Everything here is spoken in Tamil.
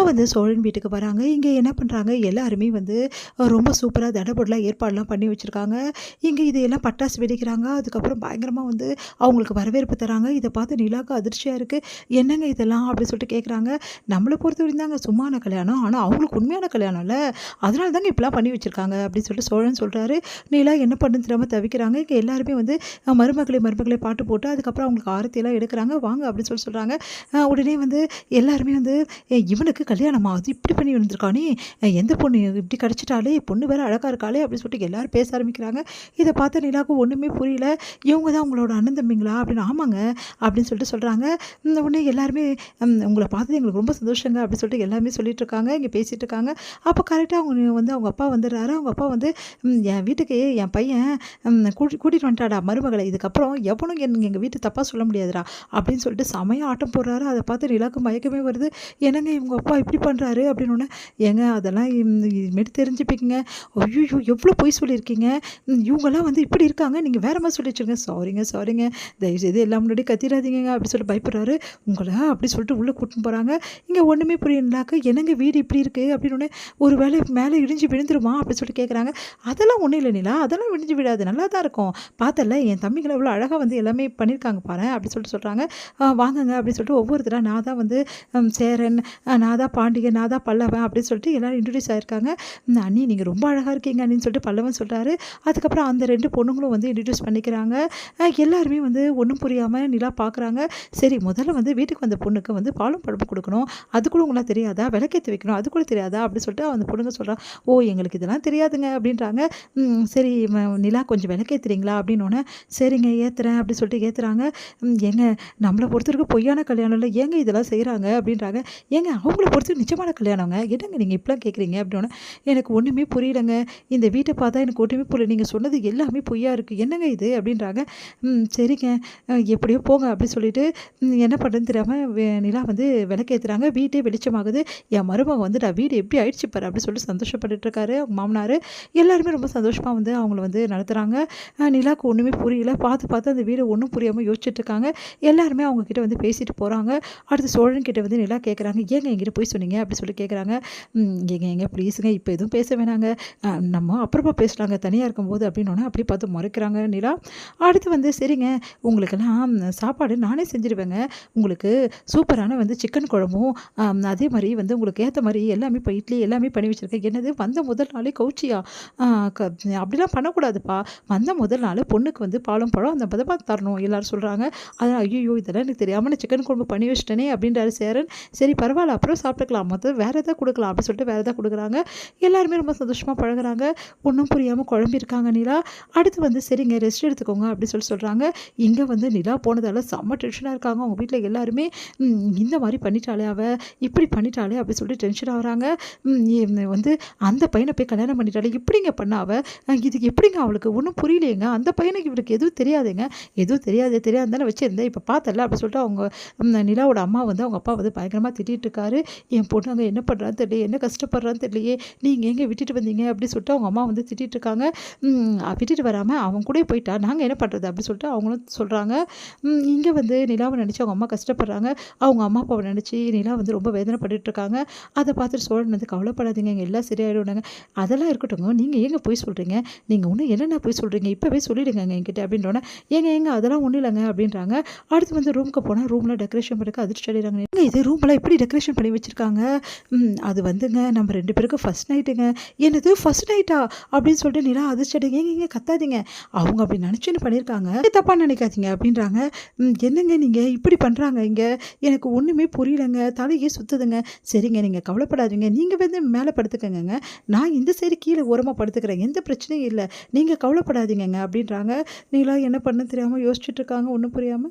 வந்து சோழன் வீட்டுக்கு வராங்க. இங்க என்ன பண்றாங்க, எல்லாருமே வந்து ரொம்ப சூப்பரா தடபுடலா ஏற்பாடுலாம் பண்ணி வச்சிருக்காங்க. இங்க இதையெல்லாம் பட்டாசு வெடிக்கிறாங்க. அதுக்கப்புறம் பயங்கரமா வந்து அவங்களுக்கு வரவேற்பு தராங்க. இத பார்த்து நிலாவுக்கு அதிர்ச்சியா இருக்கு. "என்னங்க இதெல்லாம்?" அப்படின்னு சொல்லிட்டு கேட்குறாங்க. நம்மள பொறுத்தவரைக்கும் தாங்க சும்மான கல்யாணம். ஆனா அவங்களுக்கு உண்மையான கல்யாணம்ல. அதனால தாங்க இப்படிலாம் பண்ணி வச்சிருக்காங்க அப்படின்னு சொல்லிட்டு சோழன் சொல்றாரு. நிலா என்ன பண்ணுன்னு தெரியாம தவிக்கிறாங்க. இங்க எல்லாருமே வந்து மருமகளே மருமகளே பாட்டு போட்டு அதுக்கப்புறம் அவங்களுக்கு ஆரத்தியெல்லாம் எடுக்குறாங்க. வாங்க அப்படின்னு சொல்றாங்க. உடனே வந்து எல்லாருமே வந்து இவனுக்கு கல்யாணமா? அது இப்படி பண்ணி வந்திருக்கானே! எந்த பொண்ணு இப்படி கிடைச்சிட்டாளே! பொண்ணு வேற அழகா இருக்காளே! அப்படின்னு சொல்லிட்டு எல்லாரும் பேச ஆரம்பிக்கிறாங்க. இத பார்த்த நிலாவுக்கு ஒண்ணுமே புரியல. இவங்க தான் உங்களோட அண்ணன் தம்பிங்களா? அப்படின்னு ஆமாங்க அப்படின்னு சொல்லிட்டு சொல்றாங்க. உடனே எல்லாருமே உங்கள பார்த்தது எங்களுக்கு ரொம்ப சந்தோஷங்க அப்படின்னு சொல்லிட்டு எல்லாருமே சொல்லிட்டு இருக்காங்க. இங்க பேசிட்டு இருக்காங்க. அப்போ கரெக்ட்டா அவங்க வந்து அவங்க அப்பா வந்துடுறாரு. அவங்க அப்பா வந்து என் வீட்டுக்கு என் பையன் கூட்டிட்டு வந்துட்டாடா மருமகள. இதுக்கப்புறம் எவனும் எங்க வீட்ட தப்பா சொல்ல முடியாதுடா அப்படின்னு சொல்லிட்டு செமையா ஆட்டம் போடுறாரு. அத பார்த்து நிலாவுக்கு மயக்கமே வருது. என்னங்க இவங்க அப்பா இப்படி பண்றாரு அப்படின்னோனே, ஏங்க அதெல்லாம் இனிமேட்டு தெரிஞ்சுப்பீங்க. ஐய்யய்யோ! எவ்வளோ பொய் சொல்லியிருக்கீங்க. இவங்கலாம் வந்து இப்படி இருக்காங்க. நீங்க வேற மாரி சொல்லி வச்சுருங்க. சாரிங்க. தயவுசெய்து எல்லாம் முன்னாடி கத்திராதீங்கங்க அப்படி சொல்லிட்டு பயப்படுறாரு. உங்கள அப்படி சொல்லிட்டு உள்ள கூட்டின்னு போறாங்க. இங்க ஒண்ணுமே புரியலனாக்க, என்னங்க வீடு இப்படி இருக்கு அப்படின்னோனே, ஒரு வேளை மேலே இடிஞ்சு விழுந்துருமா அப்படின்னு சொல்லிட்டு கேட்குறாங்க. அதெல்லாம் ஒண்ணும் இல்ல நிலா. அதெல்லாம் இடிஞ்சு விழாது. நல்லா தான் இருக்கும். பார்த்தல்ல என் தம்பிங்கள எவ்வளோ அழகா வந்து எல்லாமே பண்ணியிருக்காங்க பாரேன் அப்படின்னு சொல்லிட்டு சொல்றாங்க. வாங்கங்க அப்படின்னு சொல்லிட்டு ஒவ்வொருத்தரா நான் தான் வந்து சேரன், நான் தான் பாண்டியன், நான் தான் பல்லவன் அப்படின்னு சொல்லிட்டு எல்லாரும் இன்ட்ரோடியூஸ் ஆயிருக்காங்க. அண்ணி நீங்க ரொம்ப அழகா இருக்கீங்க அண்ணின்னு சொல்லிட்டு பல்லவன் சொல்றாரு. அதுக்கப்புறம் அந்த 2 பொண்ணுங்களும் வந்து இன்ட்ரோடியூஸ் பண்ணிக்கிறாங்க. எல்லாருமே வந்து ஒண்ணும் புரியாம நிலா பார்க்குறாங்க. சரி முதல்ல வந்து வீட்டுக்கு வந்த பொண்ணுக்கு வந்து பாலும் பழமும் குடுக்கணும். அது கூட உங்களுக்கு தெரியாதா? விளக்கேத்தி வைக்கணும். அது கூட தெரியாதா? அப்படின்னு சொல்லிட்டு அந்த பொண்ணுங்க சொல்றா. ஓ! எங்களுக்கு இதெல்லாம் தெரியாதுங்க அப்படின்றாங்க. சரி நிலா கொஞ்சம் விளக்கேத்துறீங்களா? அப்படின்னோனே, சரிங்க ஏத்துறேன் அப்படின்னு சொல்லிட்டு ஏத்துறாங்க. ஏங்க நம்மள பொறுத்தவரைக்கும் பொய்யான கல்யாணம் இல்ல. ஏங்க இதெல்லாம் செய்றாங்க? அப்படின்றாங்க. ஏங்க அவங்கள பொறுத்தவரைக்கும் நிஜமான கல்யாணங்க. என்னங்க நீங்க இப்படிலாம் கேட்குறீங்க? அப்படின்னோனே, எனக்கு ஒண்ணுமே புரியலங்க. இந்த வீட்ட பார்த்தா எனக்கு ஒண்ணுமே புரியல. நீங்க சொன்னது எல்லாமே பொய்யா இருக்கு. என்னங்க இது? அப்படின்றாங்க. சரிங்க எப்படியோ போங்க அப்படி சொல்லிட்டு என்ன பண்ணுறதுன்னு தெரியாம நிலா வந்து விளக்கேத்துறாங்க. வீடே வெளிச்சமாகுது. என் மருமக வந்துட்டா வீடு எப்படி ஆயிடுச்சு பாரு அப்படின்னு சொல்லிட்டு சந்தோஷப்பட்டுட்டு இருக்காரு அவங்க மாமனாரு. எல்லாருமே ரொம்ப சந்தோஷமா வந்து அவங்கள வந்து நடத்துறாங்க. நிலாவுக்கு ஒண்ணுமே புரியல. பார்த்து அந்த வீடு ஒண்ணும் புரியாம யோசிச்சுட்டு இருக்காங்க. எல்லாருமே அவங்க கிட்ட வந்து பேசிட்டு போறாங்க. அடுத்து சோழன் கிட்ட வந்து நிலா கேட்குறாங்க. ஏங்க என்கிட்ட போய் சொன்னீங்க அப்படி சொல்லி கேட்குறாங்க. ஏங்க ப்ளீஸுங்க இப்போ எதுவும் பேச வேணாங்க. நம்ம அப்புறமா பேசலாங்க தனியாக இருக்கும்போது அப்படின்னோடனே அப்படி பார்த்து முறைக்கிறாங்க நிலா. அடுத்து வந்து சரிங்க உங்களுக்கெல்லாம் சாப்பாடு நானே செஞ்சுருவேங்க. உங்களுக்கு சூப்பரான வந்து சிக்கன் குழம்பும் அதே மாதிரி வந்து உங்களுக்கு ஏற்ற மாதிரி எல்லாமே இப்போ இட்லி எல்லாமே பண்ணி வச்சுருக்கேன். என்னது வந்த முதல் நாளே கவுச்சியா? அப்படிலாம் பண்ணக்கூடாதுப்பா. வந்த முதல் நாள் பொண்ணுக்கு வந்து பாலும் பழம் அந்த பதமாக தரணும் எல்லாரும் சொல்கிறாங்க. அதான் ஐயோ இதெல்லாம் எனக்கு தெரியாமல் நான் சிக்கன் குழம்பு பண்ணி வச்சிட்டேனே அப்படின்றாரு சேரன். சரி பரவாயில்ல அப்புறம் சாப்பிட்டுக்கலாம். மொத்தம் வேறு எதாவது கொடுக்கலாம் அப்படின்னு சொல்லிட்டு வேறு எதாவது கொடுக்குறாங்க. எல்லாருமே ரொம்ப சந்தோஷமாக பழகுறாங்க. ஒன்றும் புரியாமல் குழம்பிருக்காங்க நிலா. அடுத்து வந்து சரிங்க ரெஸ்ட் எடுத்துக்கோங்க அப்படின்னு சொல்கிறாங்க. இங்கே வந்து நிலா போனதால செம்ம டென்ஷனாக இருக்காங்க. அவங்க வீட்டில் எல்லாருமே இந்த மாதிரி பண்ணிட்டாளே இப்படி பண்ணிட்டாளே அப்படின்னு சொல்லிட்டு டென்ஷன் ஆகுறாங்க. வந்து அந்த பையனை போய் கல்யாணம் பண்ணிட்டாலே இப்படிங்க பண்ண இதுக்கு எப்படிங்க அவளுக்கு ஒன்றும் புரியலையேங்க. அந்த பையனுக்கு இவளுக்கு எதுவும் தெரியாதுங்க. எதுவும் தெரியாது தானே வச்சுருந்தேன். இப்போ பார்த்தல அப்படி சொல்லிட்டு அவங்க நிலாவோட அம்மா வந்து அவங்க அப்பா வந்து பயங்கரமாக திட்டிகிட்டு இருக்காரு. என் பொண்ணு அங்கே என்ன பண்ணுறான்னு தெரியல, என்ன கஷ்டப்படுறான்னு தெரியலையே, நீங்கள் எங்கே விட்டுட்டு வந்தீங்க அப்படி சொல்லிட்டு அவங்க அம்மா வந்து திட்டிகிட்டு இருக்காங்க. விட்டுட்டு வராமல் அவன் கூட போயிட்டா நாங்கள் என்ன பண்ணுறது அப்படி சொல்லிட்டு அவங்களும் சொல்கிறாங்க. இங்கே வந்து நிலாவை நினச்சி அவங்க அம்மா கஷ்டப்படுறாங்க. அவங்க அம்மா அப்பாவை நினச்சி நிலா வந்து ரொம்ப வேதனைப்பட்டுட்டு இருக்காங்க. அதை பார்த்துட்டு சோழன் வந்து கவலைப்படாதீங்க எல்லாம் சரியாயிடுவாங்க. அதெல்லாம் இருக்கட்டுங்க. நீங்கள் ஏங்க போய் சொல்கிறீங்க? நீங்கள் ஒன்றும் என்னென்ன போய் சொல்கிறீங்க? இப்போவே சொல்லிடுங்க என்கிட்ட அப்படின்றோன்னே ஏங்க அதெல்லாம் ஒன்றும் இல்லைங்க அப்படின்றாங்க. அடுத்து வந்து ரூமுக்கு போனால் ரூமில் டெக்கரேஷன் பண்ணி அதிர்ச்சி அடைகிறாங்க. ஏங்க இது ரூமெல்லாம் எப்படி டெக்கரேஷன் பண்ணி வச்சுருக்காங்க? அது வந்துங்க நம்ம 2 பேருக்கும் ஃபஸ்ட் நைட்டுங்க. என்னது ஃபஸ்ட் நைட்டா அப்படின்னு சொல்லிட்டு நிலா அதிர்ச்சி அடைங்க. ஏங்க கத்தாதீங்க. அவங்க அப்படி நினச்சின்னு பண்ணியிருக்காங்க. தப்பாக நினைக்காதீங்க அப்படின்றாங்க. என்னங்க நீங்கள் இப்படி பண்ணுறாங்க இங்கே எனக்கு ஒன்றுமே புரியலைங்க. தலையே சுற்றுதுங்க. சரிங்க நீங்கள் கவலைப்படாதீங்க. நீங்கள் வந்து மேலே படுத்துக்கங்க. நான் இந்த சைடு கீழே ஓரமாக படுத்துக்கிறேன். எந்த பிரச்சனையும் இல்லை. நீங்கள் கவலைப்படாதீங்கங்க அப்படின்றாங்க. நீங்களா என்ன பண்ண தெரியாமல் யோசிச்சுட்டு இருக்காங்க ஒன்றும் புரியாமல்.